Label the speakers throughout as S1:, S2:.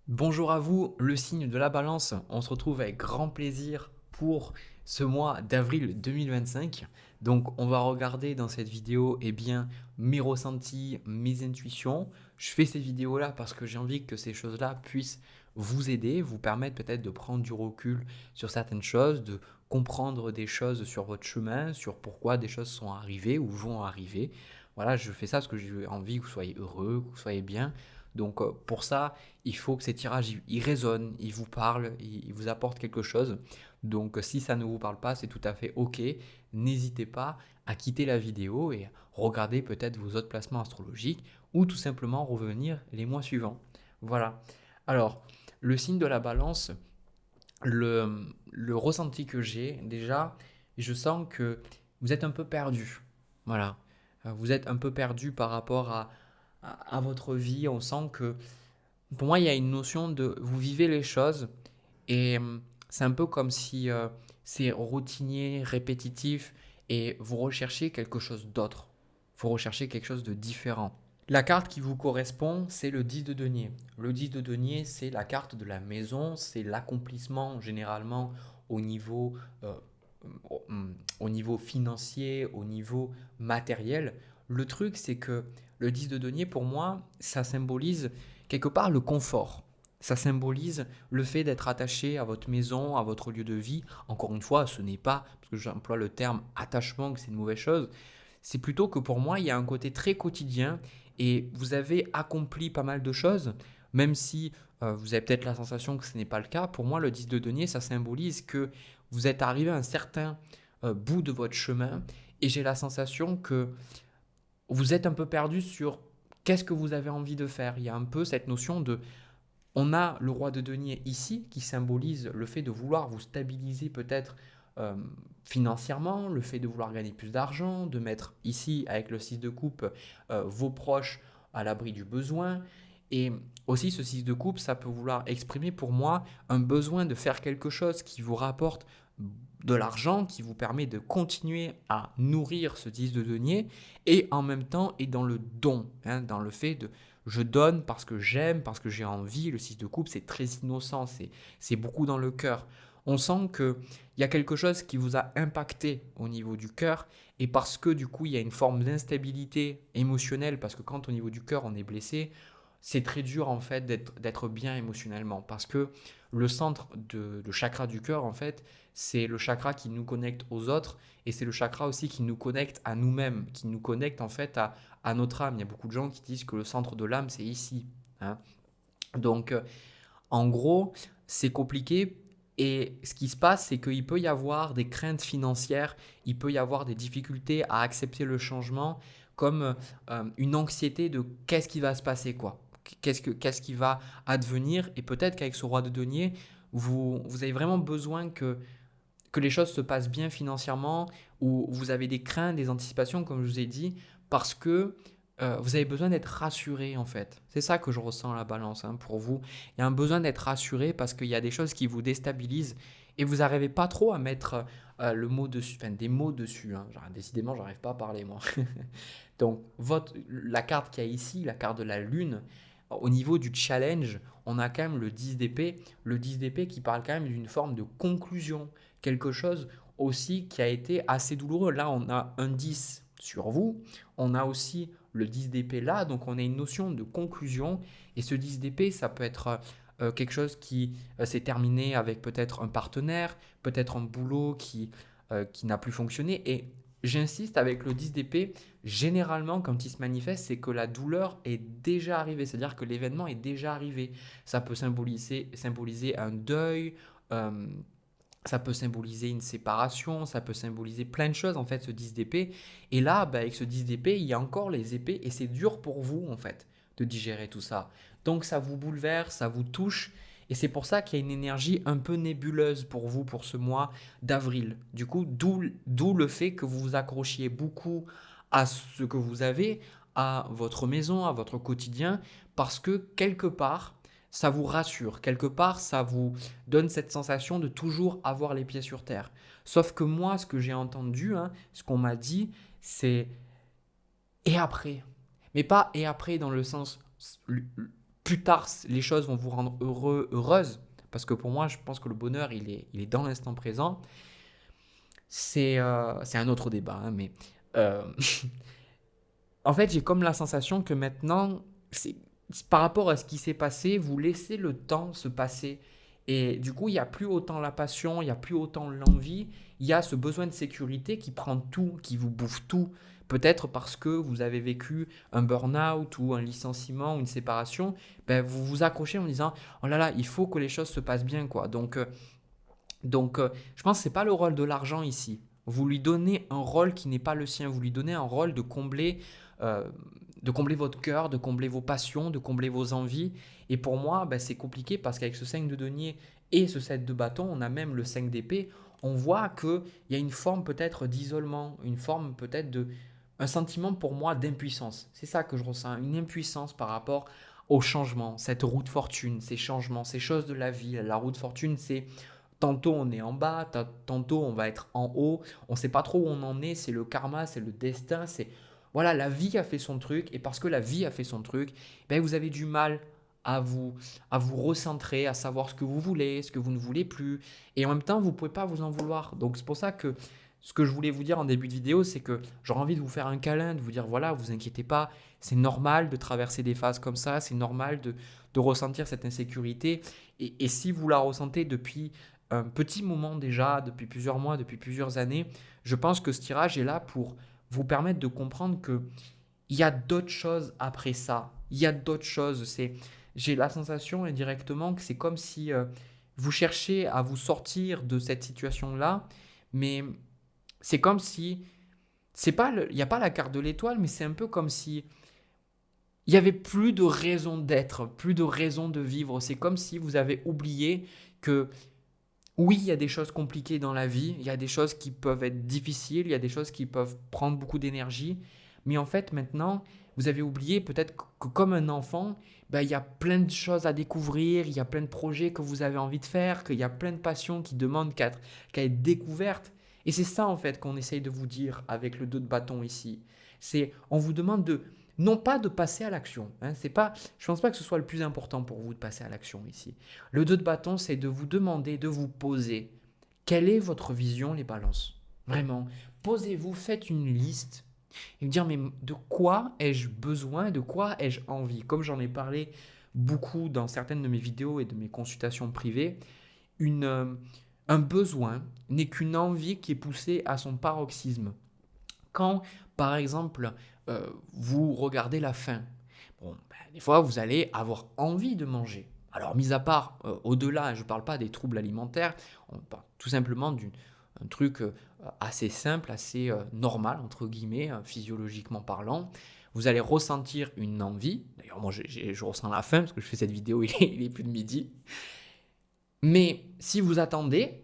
S1: Bonjour à vous, le signe de la balance. On se retrouve avec grand plaisir pour ce mois d'avril 2025. Donc, on va regarder dans cette vidéo mes ressentis, mes intuitions. Je fais ces vidéos-là parce que j'ai envie que ces choses-là puissent vous aider, vous permettre peut-être de prendre du recul sur certaines choses, de comprendre des choses sur votre chemin, sur pourquoi des choses sont arrivées ou vont arriver. Voilà, je fais ça parce que j'ai envie que vous soyez heureux, que vous soyez bien. Donc, pour ça, il faut que ces tirages ils résonnent, ils vous parlent, ils vous apportent quelque chose. Donc si ça ne vous parle pas, c'est tout à fait ok. N'hésitez pas à quitter la vidéo et regarder peut-être vos autres placements astrologiques ou tout simplement revenir les mois suivants. Voilà. Alors, le signe de la balance, le ressenti que j'ai, déjà, je sens que vous êtes un peu perdu. Voilà. Vous êtes un peu perdu par rapport à votre vie. On sent que pour moi, il y a une notion de vous vivez les choses et c'est un peu comme si c'est routinier, répétitif et vous recherchez quelque chose d'autre. Vous recherchez quelque chose de différent. La carte qui vous correspond, c'est le 10 de denier. Le 10 de denier, c'est la carte de la maison, c'est l'accomplissement généralement au niveau, euh, au, au niveau financier, au niveau matériel. Le truc, c'est que le 10 de denier, pour moi, ça symbolise quelque part le confort. Ça symbolise le fait d'être attaché à votre maison, à votre lieu de vie. Encore une fois, ce n'est pas, parce que j'emploie le terme attachement, que c'est une mauvaise chose. C'est plutôt que pour moi, il y a un côté très quotidien et vous avez accompli pas mal de choses, même si vous avez peut-être la sensation que ce n'est pas le cas. Pour moi, le 10 de denier, ça symbolise que vous êtes arrivé à un certain bout de votre chemin et j'ai la sensation que vous êtes un peu perdu sur qu'est-ce que vous avez envie de faire. Il y a un peu cette notion de on a le roi de denier ici qui symbolise le fait de vouloir vous stabiliser peut-être euh, financièrement, le fait de vouloir gagner plus d'argent, de mettre ici avec le 6 de coupe vos proches à l'abri du besoin. Et aussi ce 6 de coupe, ça peut vouloir exprimer pour moi un besoin de faire quelque chose qui vous rapporte de l'argent, qui vous permet de continuer à nourrir ce 10 de denier et en même temps est dans le don, hein, dans le fait de je donne parce que j'aime, parce que j'ai envie. Le 6 de coupe, c'est très innocent, c'est beaucoup dans le cœur. On sent qu'il y a quelque chose qui vous a impacté au niveau du cœur et parce que du coup, il y a une forme d'instabilité émotionnelle, parce que quand au niveau du cœur, on est blessé, c'est très dur en fait d'être bien émotionnellement parce que le centre de chakra du cœur en fait c'est le chakra qui nous connecte aux autres et c'est le chakra aussi qui nous connecte à nous-mêmes, qui nous connecte en fait à notre âme. Il y a beaucoup de gens qui disent que le centre de l'âme c'est ici, hein. Donc en gros c'est compliqué et ce qui se passe c'est qu'il peut y avoir des craintes financières, il peut y avoir des difficultés à accepter le changement comme une anxiété de qu'est-ce qui va se passer quoi. Qu'est-ce qui va advenir et peut-être qu'avec ce roi de denier, vous avez vraiment besoin que les choses se passent bien financièrement ou vous avez des craintes, des anticipations, comme je vous ai dit, parce que vous avez besoin d'être rassuré en fait. C'est ça que je ressens à la balance hein, pour vous. Il y a un besoin d'être rassuré parce qu'il y a des choses qui vous déstabilisent et vous n'arrivez pas trop à mettre le mot dessus, enfin des mots dessus. Hein. Décidément, j'arrive pas à parler moi. Donc la carte qu'il y a ici, la carte de la lune, au niveau du challenge, on a quand même le 10 d'épée. Le 10 d'épée qui parle quand même d'une forme de conclusion. Quelque chose aussi qui a été assez douloureux. Là, on a un 10 sur vous. On a aussi le 10 d'épée là. Donc, on a une notion de conclusion. Et ce 10 d'épée, ça peut être quelque chose qui s'est terminé avec peut-être un partenaire, peut-être un boulot qui n'a plus fonctionné. Et j'insiste avec le 10 d'épée, généralement, quand il se manifeste, c'est que la douleur est déjà arrivée, c'est-à-dire que l'événement est déjà arrivé. Ça peut symboliser un deuil, euh, ça peut symboliser une séparation, ça peut symboliser plein de choses, en fait, ce 10 d'épée. Et là, bah, avec ce 10 d'épée, il y a encore les épées, et c'est dur pour vous, en fait, de digérer tout ça. Donc ça vous bouleverse, ça vous touche, et c'est pour ça qu'il y a une énergie un peu nébuleuse pour vous pour ce mois d'avril. Du coup, d'où le fait que vous vous accrochiez beaucoup à ce que vous avez, à votre maison, à votre quotidien, parce que quelque part, ça vous rassure, quelque part, ça vous donne cette sensation de toujours avoir les pieds sur terre. Sauf que moi, ce que j'ai entendu, hein, ce qu'on m'a dit, c'est et après. Mais pas et après dans le sens plus tard, les choses vont vous rendre heureuse. Parce que pour moi, je pense que le bonheur, il est dans l'instant présent. C'est un autre débat, hein, mais euh, en fait, j'ai comme la sensation que maintenant, par rapport à ce qui s'est passé, vous laissez le temps se passer. Et du coup, il n'y a plus autant la passion, il n'y a plus autant l'envie. Il y a ce besoin de sécurité qui prend tout, qui vous bouffe tout. Peut-être parce que vous avez vécu un burn-out ou un licenciement ou une séparation, ben vous vous accrochez en disant oh là là, il faut que les choses se passent bien, quoi. Donc, je pense que ce n'est pas le rôle de l'argent ici. Vous lui donnez un rôle qui n'est pas le sien. Vous lui donnez un rôle euh, de combler votre cœur, de combler vos passions, de combler vos envies. Et pour moi, ben, c'est compliqué parce qu'avec ce 5 de denier et ce 7 de bâton, on a même le 5 d'épée. On voit qu'il y a une forme peut-être d'isolement, une forme peut-être de... un sentiment pour moi d'impuissance. C'est ça que je ressens, une impuissance par rapport au changement, cette roue de fortune, ces changements, ces choses de la vie. La roue de fortune, c'est tantôt on est en bas, tantôt on va être en haut, on ne sait pas trop où on en est, c'est le karma, c'est le destin, c'est... Voilà, la vie a fait son truc, et parce que la vie a fait son truc, ben vous avez du mal à vous recentrer, à savoir ce que vous voulez, ce que vous ne voulez plus, et en même temps, vous ne pouvez pas vous en vouloir. Donc c'est pour ça que ce que je voulais vous dire en début de vidéo, c'est que j'aurais envie de vous faire un câlin, de vous dire, voilà, vous inquiétez pas, c'est normal de traverser des phases comme ça, c'est normal de ressentir cette insécurité, et si vous la ressentez depuis un petit moment déjà, depuis plusieurs mois, depuis plusieurs années, je pense que ce tirage est là pour vous permettre de comprendre que il y a d'autres choses après ça. Il y a d'autres choses. J'ai la sensation indirectement que c'est comme si vous cherchez à vous sortir de cette situation-là, mais c'est comme si c'est pas il n'y a pas la carte de l'étoile, mais c'est un peu comme si il y avait plus de raison d'être, plus de raison de vivre. C'est comme si vous avez oublié que oui, il y a des choses compliquées dans la vie, il y a des choses qui peuvent être difficiles, il y a des choses qui peuvent prendre beaucoup d'énergie, mais en fait maintenant, vous avez oublié peut-être que comme un enfant, ben, il y a plein de choses à découvrir, il y a plein de projets que vous avez envie de faire, qu'il y a plein de passions qui demandent qu'à être découvertes. Et c'est ça en fait qu'on essaye de vous dire avec le 2 de bâton ici. On vous demande de, non pas de passer à l'action, hein, c'est pas, je pense pas que ce soit le plus important pour vous de passer à l'action ici. Le 2 de bâton, c'est de vous demander, de vous poser. Quelle est votre vision, les balances? Vraiment, posez-vous, faites une liste et vous dire, mais de quoi ai-je besoin, de quoi ai-je envie? Comme j'en ai parlé beaucoup dans certaines de mes vidéos et de mes consultations privées, une, euh, un besoin n'est qu'une envie qui est poussée à son paroxysme. Quand, par exemple, vous regardez la faim, bon, ben, des fois, vous allez avoir envie de manger. Alors, mis à part, au-delà, je ne parle pas des troubles alimentaires, on parle tout simplement d'un truc assez simple, assez normal, entre guillemets, physiologiquement parlant. Vous allez ressentir une envie. D'ailleurs, moi, je ressens la faim parce que je fais cette vidéo, il est plus de midi. Mais si vous attendez,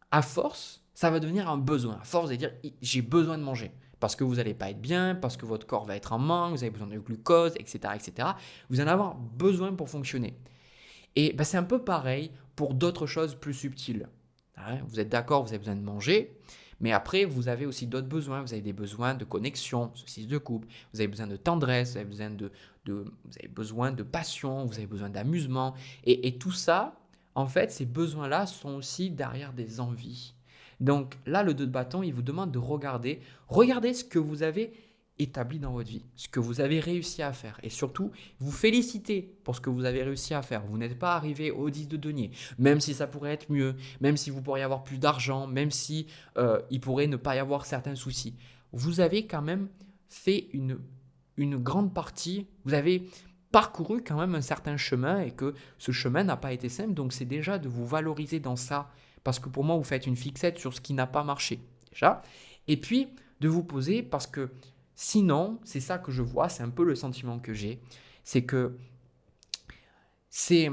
S1: à force, ça va devenir un besoin. À force, vous allez dire, j'ai besoin de manger. Parce que vous n'allez pas être bien, parce que votre corps va être en manque, vous avez besoin de glucose, etc. etc. Vous en avoir besoin pour fonctionner. Et ben, c'est un peu pareil pour d'autres choses plus subtiles. Hein, vous êtes d'accord, vous avez besoin de manger, mais après, vous avez aussi d'autres besoins. Vous avez des besoins de connexion, ceci de couple, vous avez besoin de tendresse, vous avez besoin vous avez besoin de passion, vous avez besoin d'amusement. Et tout ça, en fait, ces besoins-là sont aussi derrière des envies. Donc là, le 2 de bâton, il vous demande de regardez ce que vous avez établi dans votre vie, ce que vous avez réussi à faire. Et surtout, vous félicitez pour ce que vous avez réussi à faire. Vous n'êtes pas arrivé au 10 de denier, même si ça pourrait être mieux, même si vous pourriez avoir plus d'argent, même si il pourrait ne pas y avoir certains soucis. Vous avez quand même fait une grande partie, vous avez parcouru quand même un certain chemin et que ce chemin n'a pas été simple. Donc c'est déjà de vous valoriser dans ça. Parce que pour moi, vous faites une fixette sur ce qui n'a pas marché, déjà. Et puis, de vous poser, parce que sinon, c'est ça que je vois, c'est un peu le sentiment que j'ai, c'est que c'est...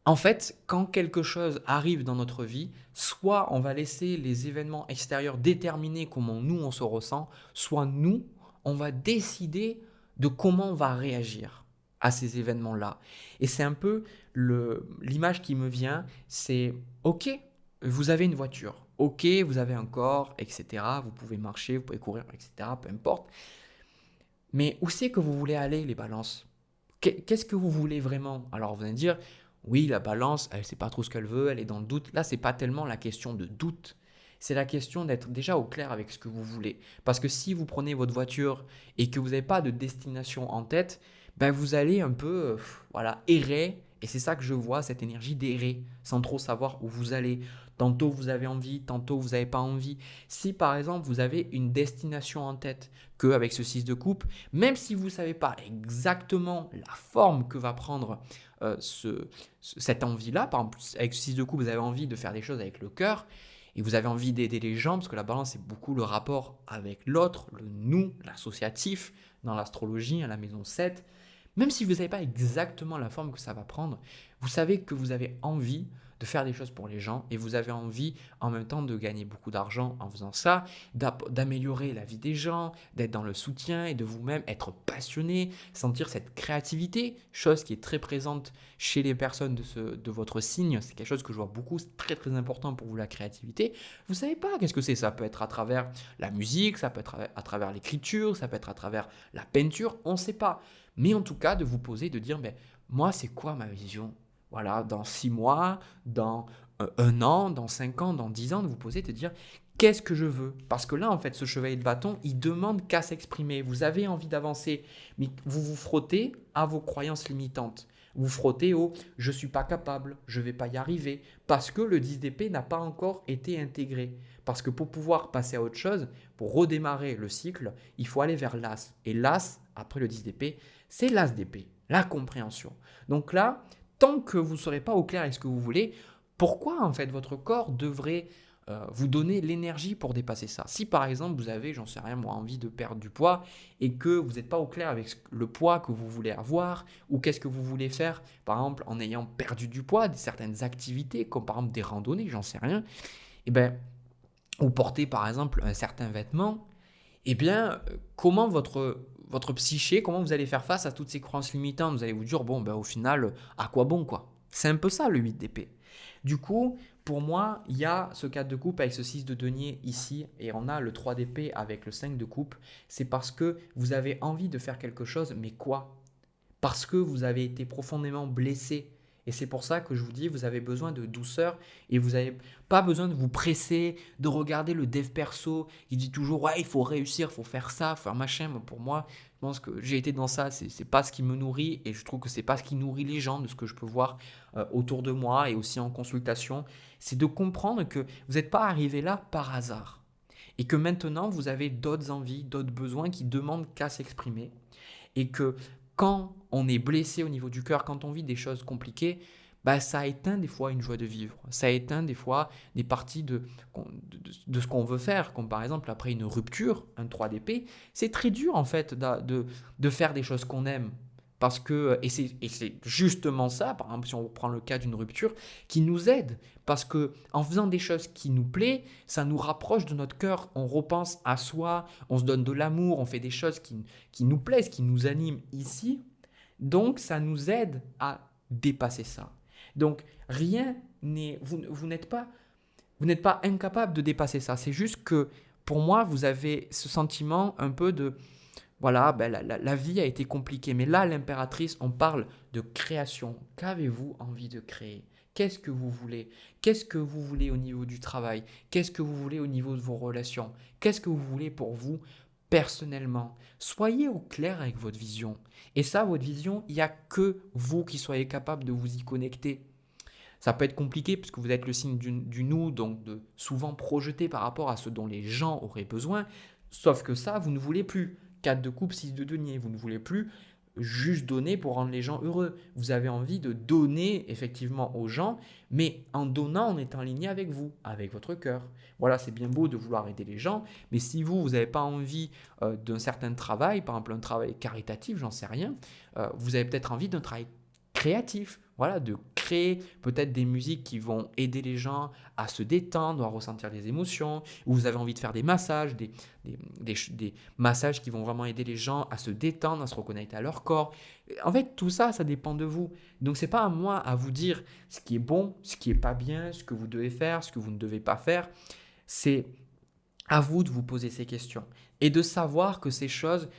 S1: En fait, quand quelque chose arrive dans notre vie, soit on va laisser les événements extérieurs déterminer comment nous, on se ressent, soit nous, on va décider de comment on va réagir à ces événements-là. Et c'est un peu l'image qui me vient, c'est OK, vous avez une voiture, OK, vous avez un corps, etc. Vous pouvez marcher, vous pouvez courir, etc. Peu importe. Mais où c'est que vous voulez aller, les balances? Qu'est-ce que vous voulez vraiment? Alors vous allez me dire, oui, la balance, elle ne sait pas trop ce qu'elle veut, elle est dans le doute. Là, c'est pas tellement la question de doute, c'est la question d'être déjà au clair avec ce que vous voulez. Parce que si vous prenez votre voiture et que vous n'avez pas de destination en tête, ben vous allez un peu voilà, errer. Et c'est ça que je vois, cette énergie d'errer, sans trop savoir où vous allez. Tantôt vous avez envie, tantôt vous n'avez pas envie. Si par exemple vous avez une destination en tête, qu'avec ce 6 de coupe, même si vous ne savez pas exactement la forme que va prendre cette envie-là, par exemple, avec ce 6 de coupe, vous avez envie de faire des choses avec le cœur, et vous avez envie d'aider les gens, parce que la balance, c'est beaucoup le rapport avec l'autre, le nous, l'associatif, dans l'astrologie, à la maison 7. Même si vous n'avez pas exactement la forme que ça va prendre, vous savez que vous avez envie de faire des choses pour les gens et vous avez envie en même temps de gagner beaucoup d'argent en faisant ça, d'améliorer la vie des gens, d'être dans le soutien et de vous-même être passionné, sentir cette créativité, chose qui est très présente chez les personnes de votre signe. C'est quelque chose que je vois beaucoup, c'est très très important pour vous la créativité. Vous ne savez pas qu'est-ce que c'est, ça peut être à travers la musique, ça peut être à travers l'écriture, ça peut être à travers la peinture, on ne sait pas. Mais en tout cas, de vous poser, de dire, ben, moi, c'est quoi ma vision? Voilà, dans 6 mois, dans 1 an, dans 5 ans, dans 10 ans, de vous poser, de dire, qu'est-ce que je veux? Parce que là, en fait, ce chevalier de bâton, il demande qu'à s'exprimer. Vous avez envie d'avancer, mais vous vous frottez à vos croyances limitantes. Vous frottez au je ne suis pas capable, je ne vais pas y arriver, parce que le 10 d'épée n'a pas encore été intégré. Parce que pour pouvoir passer à autre chose, pour redémarrer le cycle, il faut aller vers l'as. Et l'as, après le 10 d'épée, c'est l'as d'épée, la compréhension. Donc là, tant que vous ne serez pas au clair avec ce que vous voulez, pourquoi en fait votre corps devrait vous donner l'énergie pour dépasser ça? Si par exemple vous avez, j'en sais rien moi, envie de perdre du poids et que vous n'êtes pas au clair avec le poids que vous voulez avoir ou qu'est-ce que vous voulez faire, par exemple en ayant perdu du poids, certaines activités comme par exemple des randonnées, j'en sais rien, et ben, ou porter par exemple un certain vêtement, eh bien, comment votre psyché, comment vous allez faire face à toutes ces croyances limitantes? Vous allez vous dire, bon, ben, au final, à quoi bon, quoi? C'est un peu ça, le 8 d'épée. Du coup, pour moi, il y a ce 4 de coupe avec ce 6 de denier ici, et on a le 3 d'épée avec le 5 de coupe. C'est parce que vous avez envie de faire quelque chose, mais quoi? Parce que vous avez été profondément blessé. Et c'est pour ça que je vous dis, vous avez besoin de douceur et vous n'avez pas besoin de vous presser, de regarder le dev perso qui dit toujours ouais, il faut réussir, il faut faire ça, faire machin. Mais pour moi, je pense que j'ai été dans ça, c'est pas ce qui me nourrit et je trouve que c'est pas ce qui nourrit les gens de ce que je peux voir autour de moi et aussi en consultation. C'est de comprendre que vous n'êtes pas arrivé là par hasard et que maintenant vous avez d'autres envies, d'autres besoins qui demandent qu'à s'exprimer et que quand on est blessé au niveau du cœur, quand on vit des choses compliquées, bah, ça éteint des fois une joie de vivre. Ça éteint des fois des parties de ce qu'on veut faire, comme par exemple après une rupture, un 3 d'épée. C'est très dur en fait de faire des choses qu'on aime. Parce que, et c'est justement ça, par exemple, si on prend le cas d'une rupture, qui nous aide. Parce que en faisant des choses qui nous plaisent, ça nous rapproche de notre cœur. On repense à soi, on se donne de l'amour, on fait des choses qui nous plaisent, qui nous animent ici. Donc, ça nous aide à dépasser ça. Donc, rien n'est. Vous n'êtes pas incapable de dépasser ça. C'est juste que, pour moi, vous avez ce sentiment un peu de voilà, ben la vie a été compliquée. Mais là, l'impératrice, on parle de création. Qu'avez-vous envie de créer? Qu'est-ce que vous voulez? Qu'est-ce que vous voulez au niveau du travail? Qu'est-ce que vous voulez au niveau de vos relations? Qu'est-ce que vous voulez pour vous personnellement? Soyez au clair avec votre vision. Et ça, votre vision, il n'y a que vous qui soyez capable de vous y connecter. Ça peut être compliqué parce que vous êtes le signe du nous, donc de souvent projeter par rapport à ce dont les gens auraient besoin. Sauf que ça, vous ne voulez plus. 4 de coupe, 6 de denier. Vous ne voulez plus juste donner pour rendre les gens heureux. Vous avez envie de donner effectivement aux gens, mais en donnant, on est en ligne avec vous, avec votre cœur. Voilà, c'est bien beau de vouloir aider les gens, mais si vous n'avez pas envie d'un certain travail, par exemple un travail caritatif, j'en sais rien, vous avez peut-être envie d'un travail créatif, voilà, de créer peut-être des musiques qui vont aider les gens à se détendre, à ressentir des émotions, ou vous avez envie de faire des massages, des massages qui vont vraiment aider les gens à se détendre, à se reconnecter à leur corps. En fait, tout ça, ça dépend de vous. Donc, ce n'est pas à moi à vous dire ce qui est bon, ce qui n'est pas bien, ce que vous devez faire, ce que vous ne devez pas faire. C'est à vous de vous poser ces questions et de savoir que ces choses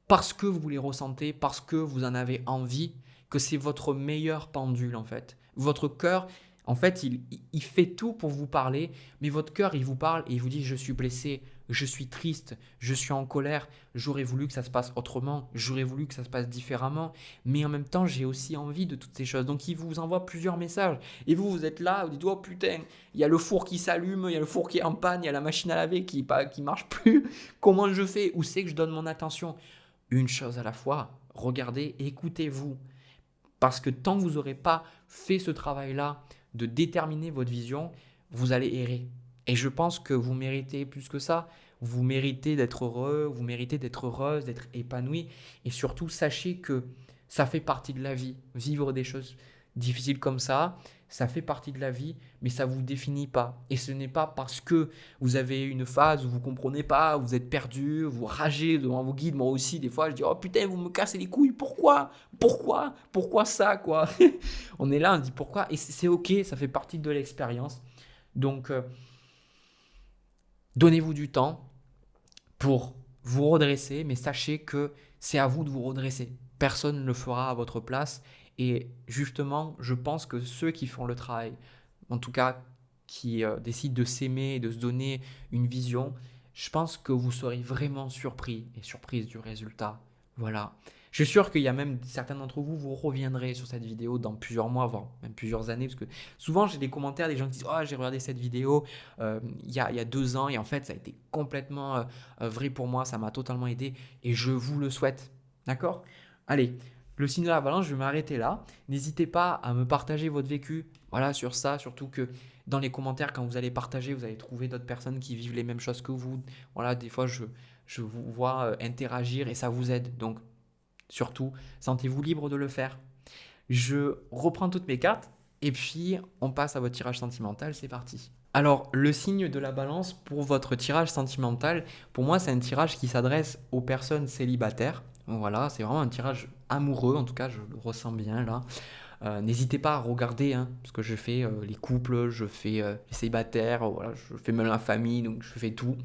S1: parce que vous les ressentez, parce que vous en avez envie, que c'est votre meilleur pendule en fait. Votre cœur, en fait, il fait tout pour vous parler, mais votre cœur, il vous parle et il vous dit, je suis blessé, je suis triste, je suis en colère, j'aurais voulu que ça se passe autrement, j'aurais voulu que ça se passe différemment, mais en même temps, j'ai aussi envie de toutes ces choses. Donc, il vous envoie plusieurs messages. Et vous, vous êtes là, vous dites, oh putain, il y a le four qui s'allume, il y a le four qui est en panne, il y a la machine à laver qui marche plus. Comment je fais? Où c'est que je donne mon attention? Une chose à la fois, regardez, écoutez-vous. Parce que tant que vous n'aurez pas fait ce travail-là de déterminer votre vision, vous allez errer. Et je pense que vous méritez plus que ça. Vous méritez d'être heureux, vous méritez d'être heureuse, d'être épanoui. Et surtout, sachez que ça fait partie de la vie. Vivre des choses difficiles comme ça fait partie de la vie, mais ça ne vous définit pas. Et ce n'est pas parce que vous avez une phase où vous ne comprenez pas, vous êtes perdu, vous ragez devant vos guides. Moi aussi, des fois, je dis, oh putain, vous me cassez les couilles, pourquoi? Pourquoi ça, quoi? On est là, on dit pourquoi? Et c'est ok, ça fait partie de l'expérience. Donc, donnez-vous du temps pour vous redresser, mais sachez que c'est à vous de vous redresser. Personne ne le fera à votre place. Et justement, je pense que ceux qui font le travail, en tout cas qui décident de s'aimer et de se donner une vision, je pense que vous serez vraiment surpris et surprise du résultat. Voilà. Je suis sûr qu'il y a même certains d'entre vous, vous reviendrez sur cette vidéo dans plusieurs mois, voire même plusieurs années, parce que souvent j'ai des commentaires des gens qui disent oh, j'ai regardé cette vidéo il y a 2 ans et en fait ça a été complètement vrai pour moi, ça m'a totalement aidé et je vous le souhaite. D'accord? Allez, le signe de la balance, je vais m'arrêter là. N'hésitez pas à me partager votre vécu voilà, sur ça, surtout que dans les commentaires, quand vous allez partager, vous allez trouver d'autres personnes qui vivent les mêmes choses que vous. Voilà, des fois, je vous vois interagir et ça vous aide. Donc, surtout, sentez-vous libre de le faire. Je reprends toutes mes cartes et puis on passe à votre tirage sentimental. C'est parti. Alors, le signe de la balance pour votre tirage sentimental, pour moi, c'est un tirage qui s'adresse aux personnes célibataires. Voilà, c'est vraiment un tirage amoureux, en tout cas, je le ressens bien là. N'hésitez pas à regarder, hein, parce que je fais les couples, je fais les célibataires, voilà, je fais même la famille, donc je fais tout.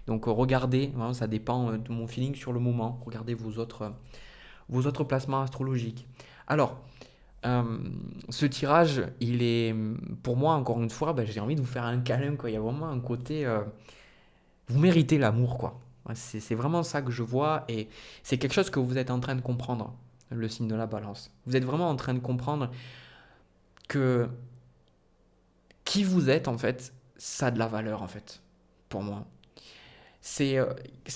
S1: Donc regardez, voilà, ça dépend de mon feeling sur le moment. Regardez vos autres placements astrologiques. Alors, ce tirage, il est pour moi, encore une fois, ben, j'ai envie de vous faire un câlin, quoi. Il y a vraiment un côté, vous méritez l'amour, quoi. Ouais, c'est vraiment ça que je vois et c'est quelque chose que vous êtes en train de comprendre, le signe de la balance. Vous êtes vraiment en train de comprendre que qui vous êtes, en fait, ça a de la valeur, en fait, pour moi. C'est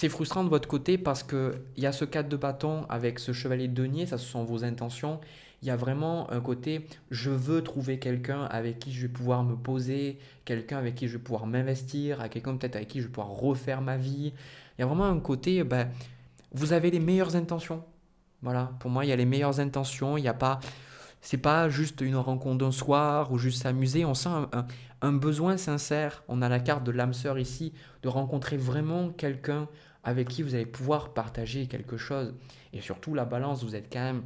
S1: frustrant de votre côté parce qu'il y a ce 4 de bâton avec ce chevalier de denier, ça ce sont vos intentions. Il y a vraiment un côté, je veux trouver quelqu'un avec qui je vais pouvoir me poser, quelqu'un avec qui je vais pouvoir m'investir, à quelqu'un peut-être avec qui je vais pouvoir refaire ma vie. Il y a vraiment un côté, ben, vous avez les meilleures intentions. Voilà, pour moi, il y a les meilleures intentions. Il n'y a pas, c'est pas juste une rencontre d'un soir ou juste s'amuser. On sent un besoin sincère. On a la carte de l'âme sœur ici, de rencontrer vraiment quelqu'un avec qui vous allez pouvoir partager quelque chose. Et surtout, la balance, vous êtes quand même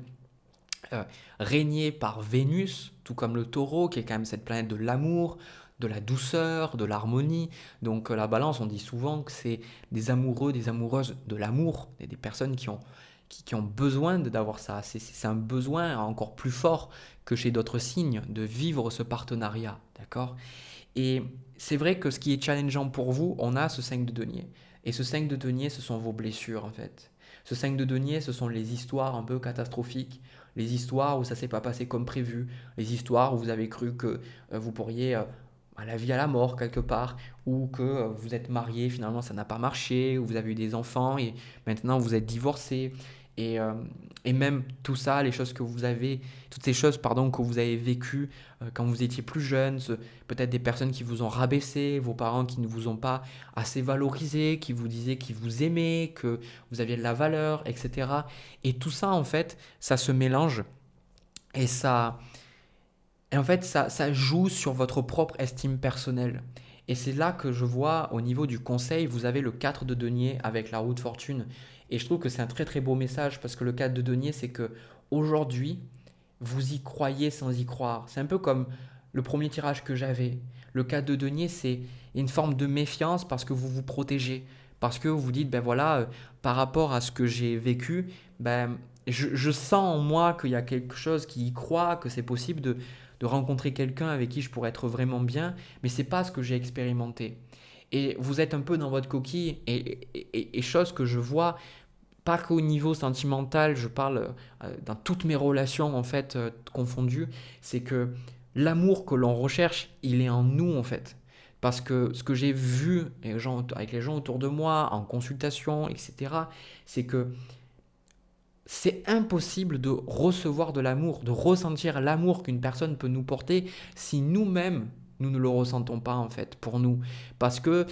S1: régné par Vénus, tout comme le taureau, qui est quand même cette planète de l'amour, de la douceur, de l'harmonie. Donc la balance, on dit souvent que c'est des amoureux, des amoureuses de l'amour, des personnes qui ont besoin d'avoir ça. C'est un besoin encore plus fort que chez d'autres signes de vivre ce partenariat, d'accord? Et c'est vrai que ce qui est challengeant pour vous, on a ce 5 de denier. Et ce 5 de denier, ce sont vos blessures en fait. Ce 5 de denier, ce sont les histoires un peu catastrophiques, les histoires où ça s'est pas passé comme prévu, les histoires où vous avez cru que vous pourriez à la vie à la mort quelque part, ou que vous êtes marié, finalement ça n'a pas marché, ou vous avez eu des enfants et maintenant vous êtes divorcé. Et même tout ça, les choses que vous avez, toutes ces choses pardon, que vous avez vécues quand vous étiez plus jeune, peut-être des personnes qui vous ont rabaissé, vos parents qui ne vous ont pas assez valorisé, qui vous disaient qu'ils vous aimaient, que vous aviez de la valeur, etc. Et tout ça, en fait, ça se mélange et en fait, ça joue sur votre propre estime personnelle. Et c'est là que je vois au niveau du conseil, vous avez le 4 de denier avec la roue de fortune. Et je trouve que c'est un très très beau message parce que le 4 de denier, c'est que aujourd'hui, vous y croyez sans y croire. C'est un peu comme le premier tirage que j'avais. Le 4 de denier, c'est une forme de méfiance parce que vous vous protégez. parce que vous vous dites, ben voilà, par rapport à ce que j'ai vécu, ben, je sens en moi qu'il y a quelque chose qui y croit, que c'est possible de rencontrer quelqu'un avec qui je pourrais être vraiment bien, mais c'est pas ce que j'ai expérimenté. Et vous êtes un peu dans votre coquille, et chose que je vois, pas qu'au niveau sentimental, je parle dans toutes mes relations en fait confondues, c'est que l'amour que l'on recherche, il est en nous en fait. Parce que ce que j'ai vu avec les gens autour de moi, en consultation, etc., c'est que c'est impossible de recevoir de l'amour, de ressentir l'amour qu'une personne peut nous porter si nous-mêmes, nous ne le ressentons pas en fait pour nous. Parce que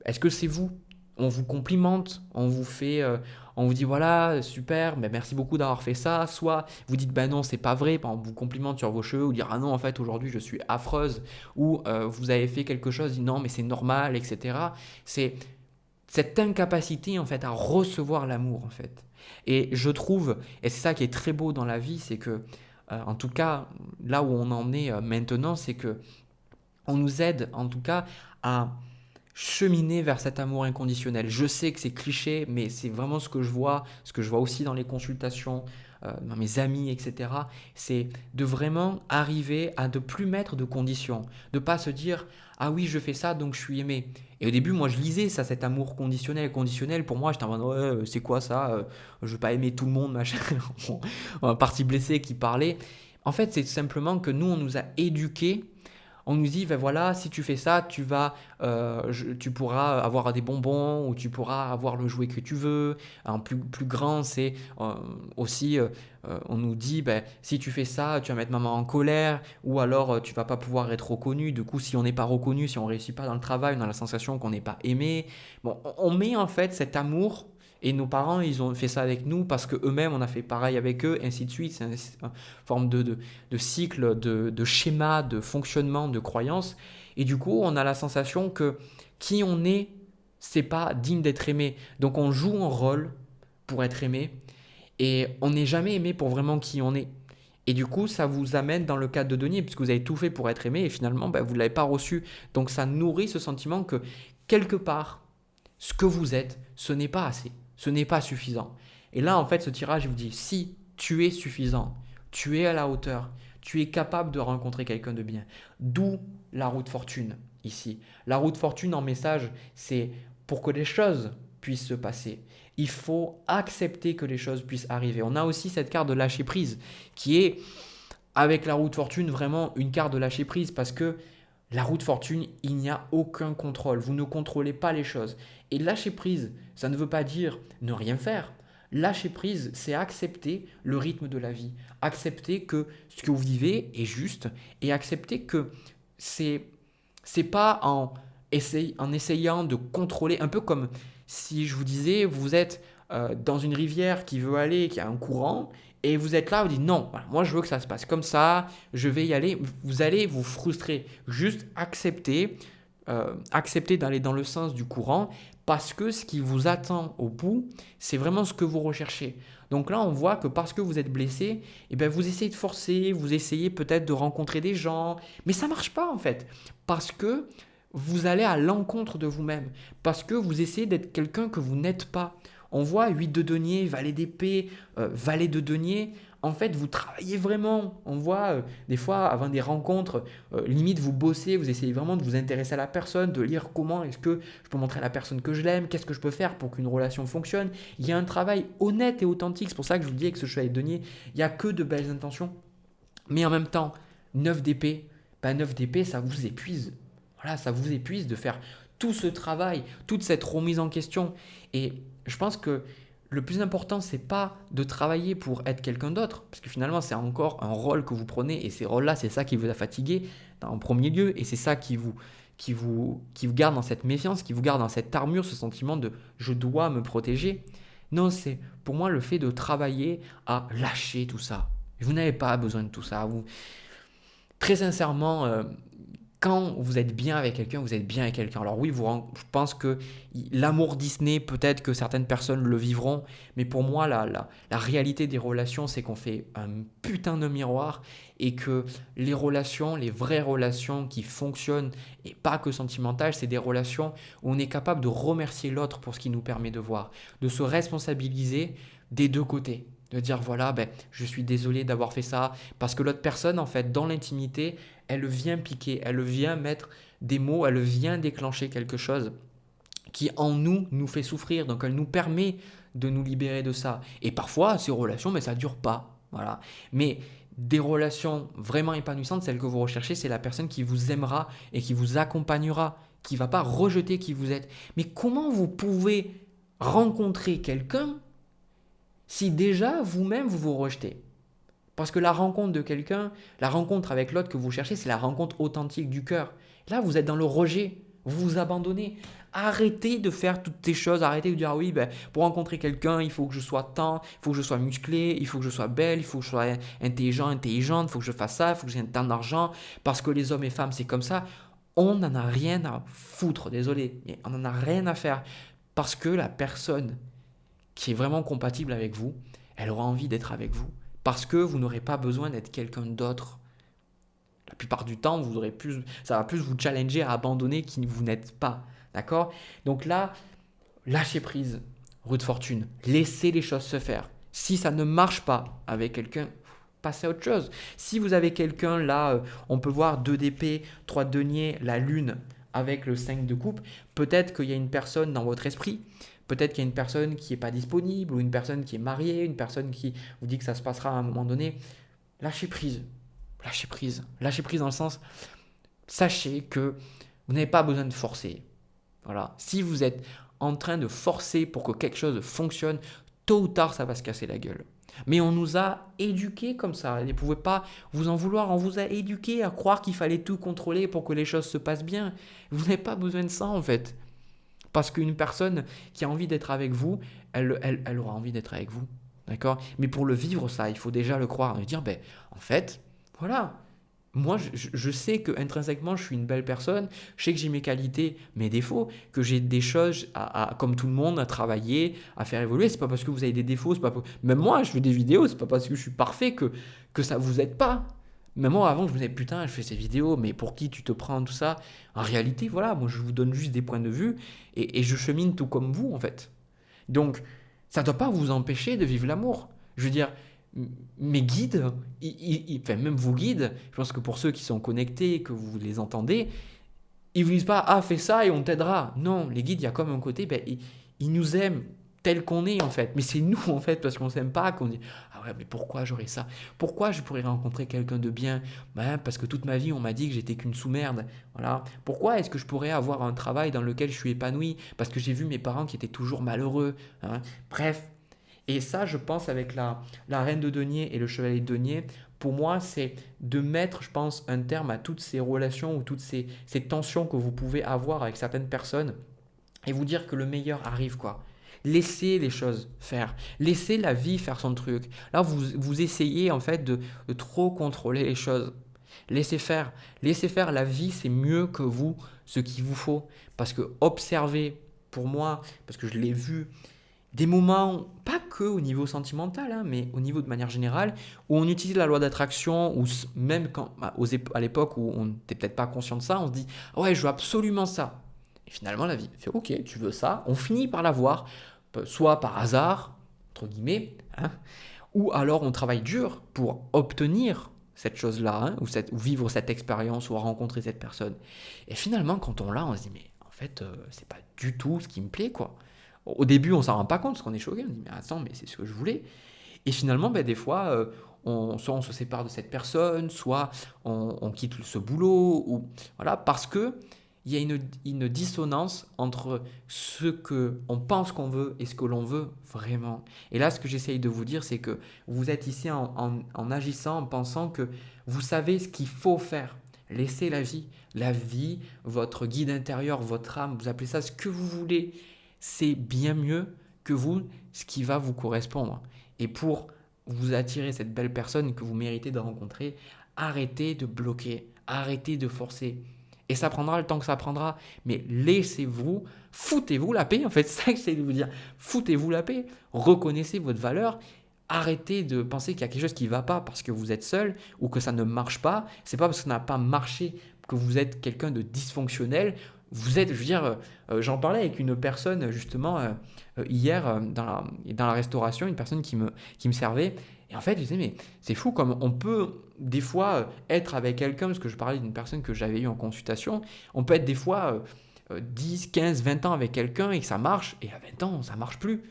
S1: est-ce que c'est vous? On vous complimente, on vous dit voilà, super, mais merci beaucoup d'avoir fait ça. Soit vous dites ben non, c'est pas vrai, par exemple, vous complimente sur vos cheveux ou dire ah non, en fait aujourd'hui je suis affreuse, ou vous avez fait quelque chose, dit non, mais c'est normal, etc. C'est cette incapacité en fait à recevoir l'amour en fait. Et je trouve, et c'est ça qui est très beau dans la vie, c'est que en tout cas là où on en est maintenant, c'est que on nous aide en tout cas à cheminer vers cet amour inconditionnel. Je sais que c'est cliché, mais c'est vraiment ce que je vois aussi dans les consultations, dans mes amis, etc. C'est de vraiment arriver à ne plus mettre de conditions, de pas se dire ah oui je fais ça donc je suis aimé. Et au début moi je lisais ça, cet amour conditionnel, conditionnel. Pour moi j'étais en mode ouais c'est quoi ça, je veux pas aimer tout le monde machin. Un parti blessé qui parlait. En fait c'est simplement que nous on nous a éduqués. On nous dit, ben voilà, si tu fais ça, tu pourras avoir des bonbons ou tu pourras avoir le jouet que tu veux. Un plus grand, c'est aussi, on nous dit, ben, si tu fais ça, tu vas mettre maman en colère ou alors tu vas pas pouvoir être reconnu. Du coup, si on n'est pas reconnu, si on réussit pas dans le travail, on a la sensation qu'on n'est pas aimé. Bon, on met en fait cet amour. Et nos parents, ils ont fait ça avec nous parce qu'eux-mêmes, on a fait pareil avec eux, ainsi de suite. C'est une forme de cycle, de schéma, de fonctionnement, de croyance. Et du coup, on a la sensation que qui on est, c'est pas digne d'être aimé. Donc on joue un rôle pour être aimé et on n'est jamais aimé pour vraiment qui on est. Et du coup, ça vous amène dans le cadre de denier, puisque vous avez tout fait pour être aimé et finalement, ben, vous ne l'avez pas reçu. Donc ça nourrit ce sentiment que quelque part, ce que vous êtes, ce n'est pas assez. Ce n'est pas suffisant. Et là, en fait, ce tirage, il vous dit, si tu es suffisant, tu es à la hauteur, tu es capable de rencontrer quelqu'un de bien. D'où la roue de fortune ici. La roue de fortune en message, c'est pour que les choses puissent se passer. Il faut accepter que les choses puissent arriver. On a aussi cette carte de lâcher prise qui est, avec la roue de fortune, vraiment une carte de lâcher prise parce que la roue de fortune, il n'y a aucun contrôle. Vous ne contrôlez pas les choses. Et lâcher prise, ça ne veut pas dire ne rien faire. Lâcher prise, c'est accepter le rythme de la vie. Accepter que ce que vous vivez est juste et accepter que c'est pas en essayant de contrôler, un peu comme si je vous disais, vous êtes dans une rivière qui veut aller, qui a un courant, et vous êtes là, vous dites non, voilà, moi je veux que ça se passe comme ça, je vais y aller, vous allez vous frustrer. Juste accepter d'aller dans le sens du courant parce que ce qui vous attend au bout, c'est vraiment ce que vous recherchez. Donc là, on voit que parce que vous êtes blessé, eh bien, vous essayez de forcer, vous essayez peut-être de rencontrer des gens, mais ça ne marche pas en fait, parce que vous allez à l'encontre de vous-même, parce que vous essayez d'être quelqu'un que vous n'êtes pas. On voit 8 de denier, valet d'épée, valet de denier. En fait, vous travaillez vraiment. On voit des fois, avant des rencontres, limite vous bossez, vous essayez vraiment de vous intéresser à la personne, de lire comment est-ce que je peux montrer à la personne que je l'aime, qu'est-ce que je peux faire pour qu'une relation fonctionne. Il y a un travail honnête et authentique. C'est pour ça que je vous dis que ce chevalier de denier, il n'y a que de belles intentions. Mais en même temps, 9 d'épée, 9 d'épée, ça vous épuise. Voilà, ça vous épuise de faire tout ce travail, toute cette remise en question. Et je pense que le plus important, c'est pas de travailler pour être quelqu'un d'autre, parce que finalement, c'est encore un rôle que vous prenez, et ces rôles-là, c'est ça qui vous a fatigué en premier lieu, et c'est ça qui vous garde dans cette méfiance, qui vous garde dans cette armure, ce sentiment de je dois me protéger. Non, c'est pour moi le fait de travailler à lâcher tout ça. Vous n'avez pas besoin de tout ça. Très sincèrement, quand vous êtes bien avec quelqu'un, vous êtes bien avec quelqu'un. Alors oui, je pense que l'amour Disney, peut-être que certaines personnes le vivront, mais pour moi, la réalité des relations, c'est qu'on fait un putain de miroir et que les relations, les vraies relations qui fonctionnent, et pas que sentimentales, c'est des relations où on est capable de remercier l'autre pour ce qu'il nous permet de voir, de se responsabiliser des deux côtés. De dire voilà, ben, je suis désolé d'avoir fait ça, parce que l'autre personne, en fait, dans l'intimité, elle vient piquer, elle vient mettre des mots, elle vient déclencher quelque chose qui en nous fait souffrir. Donc elle nous permet de nous libérer de ça. Et parfois, ces relations, mais ça ne dure pas. Voilà. Mais des relations vraiment épanouissantes, celles que vous recherchez, c'est la personne qui vous aimera et qui vous accompagnera, qui ne va pas rejeter qui vous êtes. Mais comment vous pouvez rencontrer quelqu'un si déjà vous-même vous vous rejetez? Parce que la rencontre de quelqu'un, la rencontre avec l'autre que vous cherchez, c'est la rencontre authentique du cœur. Là, vous êtes dans le rejet, vous vous abandonnez. Arrêtez de faire toutes ces choses, arrêtez de dire ah oui, ben, pour rencontrer quelqu'un, il faut que je sois tant, il faut que je sois musclé, il faut que je sois belle, il faut que je sois intelligente, il faut que je fasse ça, il faut que j'ai tant d'argent, parce que les hommes et femmes, c'est comme ça. On n'en a rien à foutre, désolé, mais on n'en a rien à faire. Parce que la personne qui est vraiment compatible avec vous, elle aura envie d'être avec vous. Parce que vous n'aurez pas besoin d'être quelqu'un d'autre. La plupart du temps, ça va plus vous challenger à abandonner qui vous n'êtes pas. D'accord? Donc là, lâchez prise, roue de fortune. Laissez les choses se faire. Si ça ne marche pas avec quelqu'un, passez à autre chose. Si vous avez quelqu'un, là, on peut voir 2 d'épée, 3 de denier, la lune avec le 5 de coupe, peut-être qu'il y a une personne dans votre esprit. Peut-être qu'il y a une personne qui n'est pas disponible ou une personne qui est mariée, une personne qui vous dit que ça se passera à un moment donné. Lâchez prise. Lâchez prise. Lâchez prise dans le sens, sachez que vous n'avez pas besoin de forcer. Voilà. Si vous êtes en train de forcer pour que quelque chose fonctionne, tôt ou tard, ça va se casser la gueule. Mais on nous a éduqués comme ça. Vous ne pouvez pas vous en vouloir. On vous a éduqués à croire qu'il fallait tout contrôler pour que les choses se passent bien. Vous n'avez pas besoin de ça en fait. Parce qu'une personne qui a envie d'être avec vous, elle aura envie d'être avec vous. D'accord? Mais pour le vivre, ça, il faut déjà le croire. Et dire, ben, en fait, voilà. Moi, je sais que intrinsèquement, je suis une belle personne. Je sais que j'ai mes qualités, mes défauts, que j'ai des choses, comme tout le monde, à travailler, à faire évoluer. C'est pas parce que vous avez des défauts, c'est pas même moi, je fais des vidéos, c'est pas parce que je suis parfait que ça vous aide pas. Même moi, avant, je me disais, putain, je fais ces vidéos, mais pour qui tu te prends, tout ça? En réalité, voilà, moi, je vous donne juste des points de vue et je chemine tout comme vous, en fait. Donc, ça ne doit pas vous empêcher de vivre l'amour. Je veux dire, mes guides, enfin, même vos guides, je pense que pour ceux qui sont connectés, que vous les entendez, ils ne vous disent pas, ah, fais ça et on t'aidera. Non, les guides, il y a comme un côté, ben, ils nous aiment tel qu'on est en fait. Mais c'est nous en fait, parce qu'on ne s'aime pas, qu'on dit ah ouais, mais pourquoi j'aurais ça? Pourquoi je pourrais rencontrer quelqu'un de bien? Ben, parce que toute ma vie, on m'a dit que j'étais qu'une sous-merde. Voilà. Pourquoi est-ce que je pourrais avoir un travail dans lequel je suis épanoui? Parce que j'ai vu mes parents qui étaient toujours malheureux. Hein. Bref. Et ça, je pense, avec la reine de denier et le chevalier de denier, pour moi, c'est de mettre, je pense, un terme à toutes ces relations ou toutes ces tensions que vous pouvez avoir avec certaines personnes et vous dire que le meilleur arrive, quoi. Laissez les choses faire. Laissez la vie faire son truc. Là, vous essayez en fait de trop contrôler les choses. Laissez faire. Laissez faire. La vie, c'est mieux que vous, ce qu'il vous faut. Parce que observez, pour moi, parce que je l'ai vu, des moments, pas que au niveau sentimental, hein, mais au niveau de manière générale, où on utilise la loi d'attraction, ou même quand, à l'époque où on n'était peut-être pas conscient de ça, on se dit « ouais, je veux absolument ça ». Et finalement, la vie fait « ok, tu veux ça ». On finit par l'avoir, soit par hasard, entre guillemets, hein, ou alors on travaille dur pour obtenir cette chose-là, hein, ou vivre cette expérience, ou rencontrer cette personne. Et finalement, quand on l'a, on se dit « mais en fait, c'est pas du tout ce qui me plaît, quoi ». Au début, on s'en rend pas compte parce qu'on est choqué. On dit mais attends, mais c'est ce que je voulais. Et finalement, ben, des fois, soit on se sépare de cette personne, soit on quitte ce boulot, ou voilà, parce que il y a une dissonance entre ce que on pense qu'on veut et ce que l'on veut vraiment. Et là, ce que j'essaye de vous dire, c'est que vous êtes ici en agissant, en pensant que vous savez ce qu'il faut faire. Laissez la vie, votre guide intérieur, votre âme, vous appelez ça ce que vous voulez. C'est bien mieux que vous, ce qui va vous correspondre. Et pour vous attirer cette belle personne que vous méritez de rencontrer, arrêtez de bloquer, arrêtez de forcer. Et ça prendra le temps que ça prendra. Mais laissez-vous, foutez-vous la paix. En fait, c'est ça que j'essaie de vous dire. Foutez-vous la paix. Reconnaissez votre valeur. Arrêtez de penser qu'il y a quelque chose qui ne va pas parce que vous êtes seul ou que ça ne marche pas. C'est pas parce que ça n'a pas marché que vous êtes quelqu'un de dysfonctionnel. Vous êtes, je veux dire, j'en parlais avec une personne justement hier dans la restauration, une personne qui me servait. Et en fait, je disais, mais c'est fou comme on peut des fois être avec quelqu'un, parce que je parlais d'une personne que j'avais eue en consultation, on peut être des fois 10, 15, 20 ans avec quelqu'un et que ça marche, et à 20 ans, ça marche plus.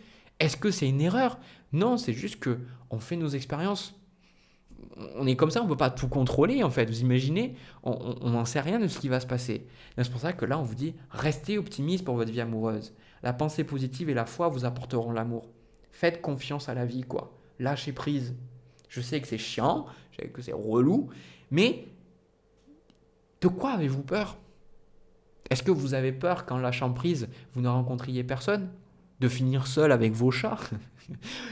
S1: Est-ce que c'est une erreur? Non, c'est juste que on fait nos expériences. On est comme ça, on ne peut pas tout contrôler en fait. Vous imaginez, on n'en sait rien de ce qui va se passer. C'est pour ça que là, on vous dit, restez optimiste pour votre vie amoureuse. La pensée positive et la foi vous apporteront l'amour. Faites confiance à la vie, quoi. Lâchez prise. Je sais que c'est chiant, je sais que c'est relou, mais de quoi avez-vous peur? Est-ce que vous avez peur qu'en lâchant prise, vous ne rencontriez personne? De finir seul avec vos chats?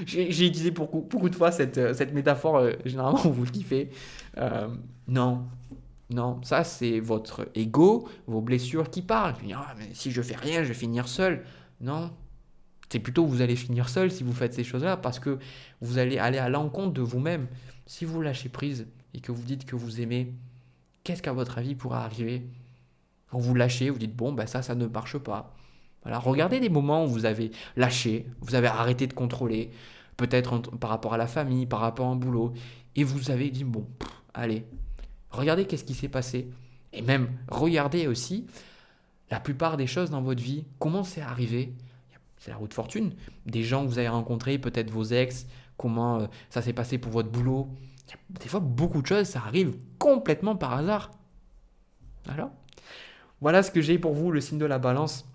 S1: J'ai utilisé beaucoup de fois cette métaphore, généralement vous le kiffez. Non, non, ça c'est votre ego, vos blessures qui parlent. Ah, mais si je fais rien, je vais finir seul. Non, c'est plutôt que vous allez finir seul si vous faites ces choses-là parce que vous allez aller à l'encontre de vous-même. Si vous lâchez prise et que vous dites que vous aimez, qu'est-ce qu'à votre avis pourra arriver? Quand vous lâchez, vous dites bon, ben ça ne marche pas. Voilà, regardez des moments où vous avez lâché, vous avez arrêté de contrôler, peut-être par rapport à la famille, par rapport à un boulot, et vous avez dit bon, allez, regardez qu'est-ce qui s'est passé. Et même regardez aussi la plupart des choses dans votre vie, comment c'est arrivé. C'est la roue de fortune. Des gens que vous avez rencontrés, peut-être vos ex, comment ça s'est passé pour votre boulot. Des fois, beaucoup de choses, ça arrive complètement par hasard. Alors, voilà ce que j'ai pour vous, le signe de la balance.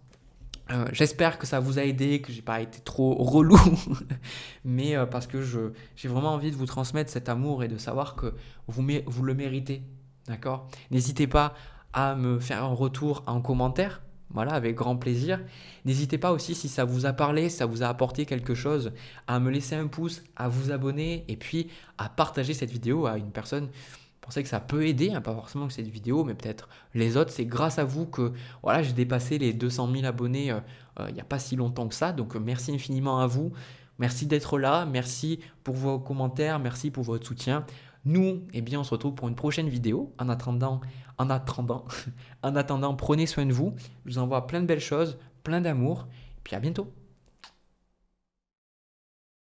S1: J'espère que ça vous a aidé, que j'ai pas été trop relou, mais parce que j'ai vraiment envie de vous transmettre cet amour et de savoir que vous le méritez, d'accord? N'hésitez pas à me faire un retour en commentaire, voilà, avec grand plaisir. N'hésitez pas aussi, si ça vous a parlé, si ça vous a apporté quelque chose, à me laisser un pouce, à vous abonner et puis à partager cette vidéo à une personne. Pensez que ça peut aider, hein, pas forcément que cette vidéo, mais peut-être les autres. C'est grâce à vous que voilà, j'ai dépassé les 200 000 abonnés il n'y a pas si longtemps que ça. Donc merci infiniment à vous. Merci d'être là. Merci pour vos commentaires. Merci pour votre soutien. Nous, eh bien, on se retrouve pour une prochaine vidéo. En attendant, prenez soin de vous. Je vous envoie plein de belles choses, plein d'amour. Et puis à bientôt.